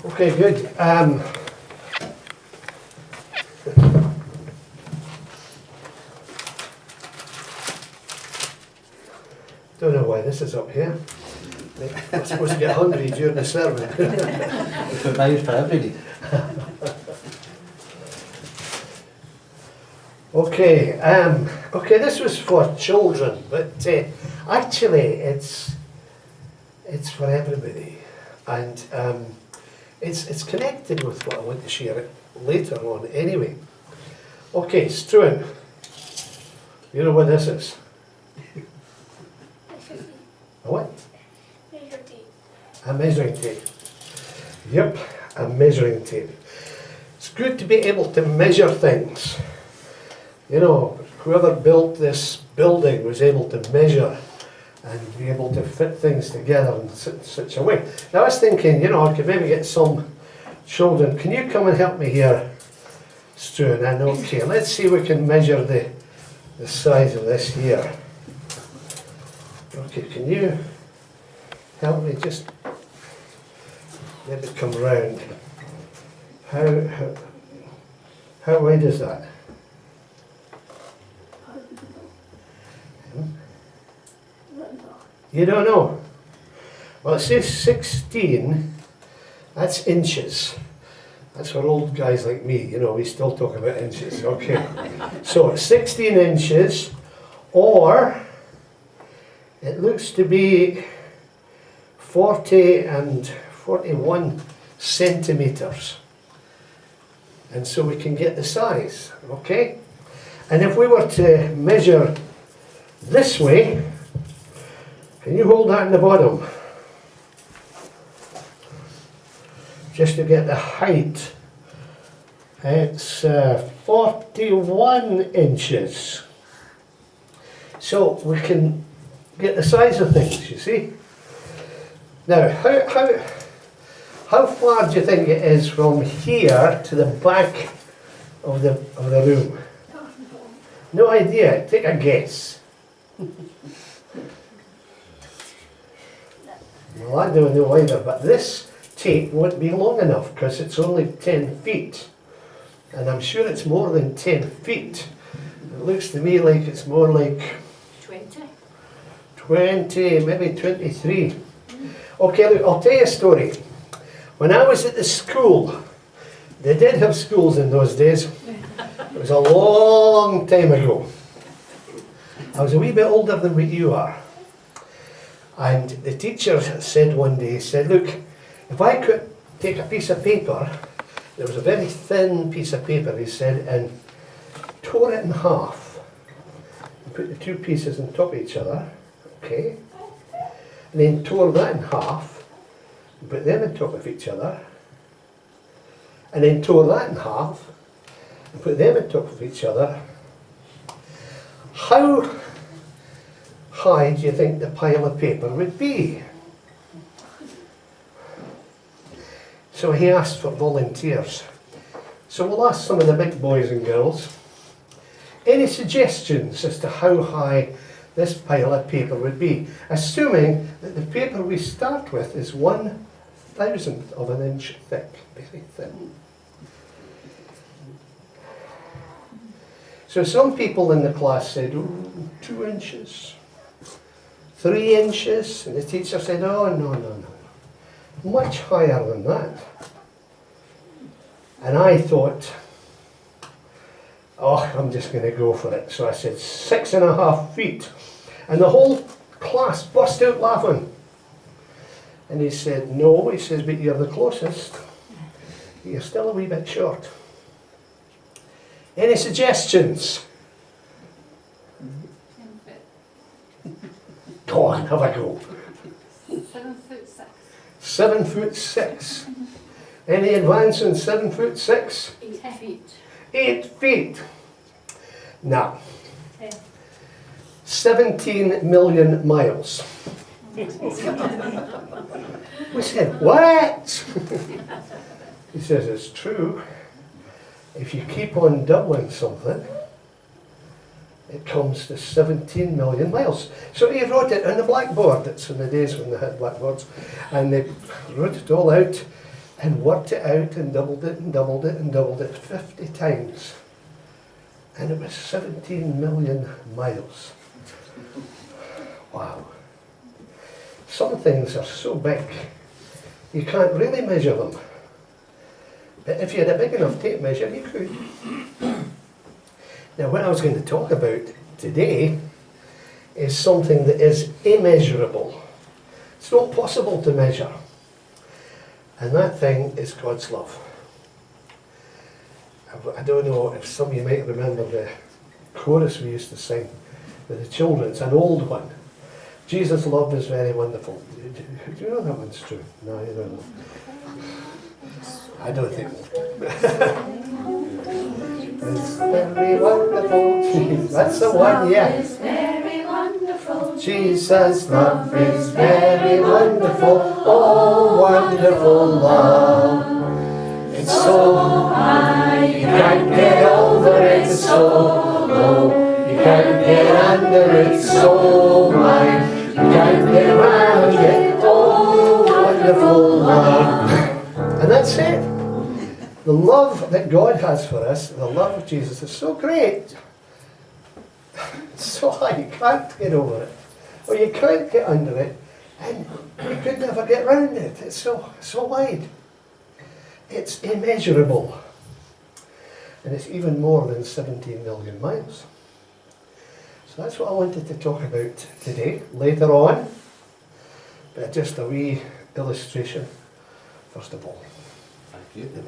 Okay, good. Don't know why this is up here. We're supposed to get hungry during the sermon. It's a nice for everybody. Okay, okay, this was for children, but actually it's for everybody, and it's connected with what I want to share later on anyway. Okay, Struan, you know what this is? A what? Measure tape. A measuring tape. Yep, a measuring tape. It's good to be able to measure things. You know, whoever built this building was able to measure and be able to fit things together in such a way. Now I was thinking, you know, I could maybe get some children. Can you come and help me here, Stu? And okay, let's see if we can measure the size of this here. Okay, can you help me just let it come round? How wide is that? You don't know? Well, it says 16, that's inches. That's for old guys like me, you know, we still talk about inches, okay. So 16 inches, or it looks to be 40 and 41 centimetres. And so we can get the size, okay? And if we were to measure this way, can you hold that in the bottom? Just to get the height. It's 41 inches. So we can get the size of things, you see. Now, how far do you think it is from here to the back of the room? No idea. Take a guess. Well, I don't know either, but this tape won't be long enough because it's only 10 feet. And I'm sure it's more than 10 feet. It looks to me like it's more like 20, maybe 23. Okay, look, I'll tell you a story. When I was at the school, they did have schools in those days. It was a long time ago. I was a wee bit older than what you are. And the teacher said one day, he said, look, if I could take a piece of paper, there was a very thin piece of paper, he said, and tore it in half, and put the two pieces on top of each other, okay, and then tore that in half, and put them on top of each other, and then tore that in half, and put them on top of each other. How high do you think the pile of paper would be? So he asked for volunteers. So we'll ask some of the big boys and girls. Any suggestions as to how high this pile of paper would be? Assuming that the paper we start with is 1/1000th of an inch thick, very thin. So some people in the class said, oh, 2 inches. 3 inches, and the teacher said, oh, no, much higher than that. And I thought, oh, I'm just going to go for it. So I said 6.5 feet. And the whole class burst out laughing. And he said, no, he says, but you're the closest. You're still a wee bit short. Any suggestions? 10 foot. Go on, have a go. 7'6". 7'6". Any advance on 7'6"? 8 feet. 8 feet. Now, 10. 17 million miles. We said, what? He says, it's true. If you keep on doubling something, it comes to 17 million miles. So he wrote it on the blackboard. It's in the days when they had blackboards. And they wrote it all out. and worked it out and doubled it and doubled it and doubled it 50 times. And it was 17 million miles. Wow. Some things are so big, you can't really measure them. But if you had a big enough tape measure, you could. Now, what I was going to talk about today is something that is immeasurable. It's not possible to measure. And that thing is God's love. I don't know if some of you might remember the chorus we used to sing with the children. It's an old one. Jesus' love is very wonderful. Do you know that one's true? No, you don't know. I don't think. It's very wonderful. That's the one, yeah. It's very wonderful. Jesus' love is very wonderful. Oh, wonderful love. It's so high, you can't get over it. It's so low, you can't get under it. It's so wide, you can't get around it. Oh, wonderful love. And that's it. The love that God has for us, the love of Jesus, is so great. It's so high, you can't get over it. Or you can't get under it. And you could never get round it. It's so wide. It's immeasurable. And it's even more than 17 million miles. So that's what I wanted to talk about today. Later on, but just a wee illustration, first of all. Thank you.